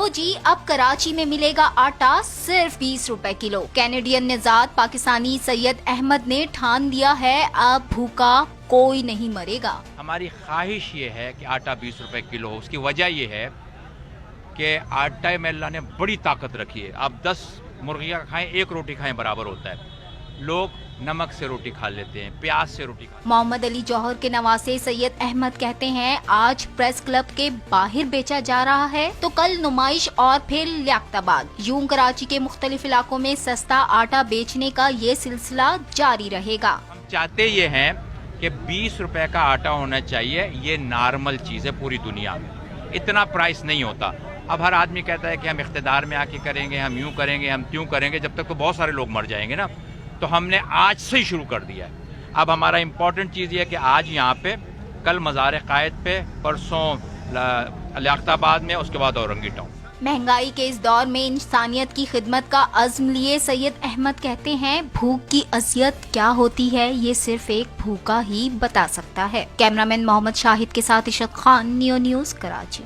लो जी, अब कराची में मिलेगा आटा सिर्फ 20 रुपए किलो। कैनेडियन निजात पाकिस्तानी सैयद अहमद ने ठान दिया है अब भूखा कोई नहीं मरेगा। हमारी ख्वाहिश ये है कि आटा 20 रुपए किलो हो। उसकी वजह ये है कि आटे में अल्लाह ने बड़ी ताकत रखी है। आप 10 मुर्गियाँ खाएं, 1 रोटी खाएं बराबर होता है। लोग नमक से रोटी खा लेते हैं, प्याज से रोटी खा। मोहम्मद अली जौहर के नवासे सैयद अहमद कहते हैं आज प्रेस क्लब के बाहर बेचा जा रहा है तो कल नुमाइश और फिर लियाकताबाद। यूं कराची के मुख्तलिफ इलाकों में सस्ता आटा बेचने का ये सिलसिला जारी रहेगा। हम चाहते ये हैं कि 20 रुपए का आटा होना चाहिए। ये नॉर्मल चीज़ है पूरी दुनिया में, इतना प्राइस नहीं होता। अब हर आदमी कहता है कि हम इख्तिदार में आके करेंगे, हम यूं करेंगे, हम त्यों करेंगे। जब तक तो बहुत सारे लोग मर जाएंगे ना। तो हमने आज से ही शुरू कर दिया है। अब हमारा इम्पोर्टेंट चीज़ ये है कि आज यहाँ पे, कल मज़ार कायद पे, परसों लियाकताबाद में, उसके बाद औरंगी टाउन। महंगाई के इस दौर में इंसानियत की खिदमत का अज़्म लिए सैयद अहमद कहते हैं भूख की अज़ियत क्या होती है ये सिर्फ एक भूखा ही बता सकता है। कैमरामैन मोहम्मद शाहिद के साथ इशरत खान, नियो न्यूज़, कराची।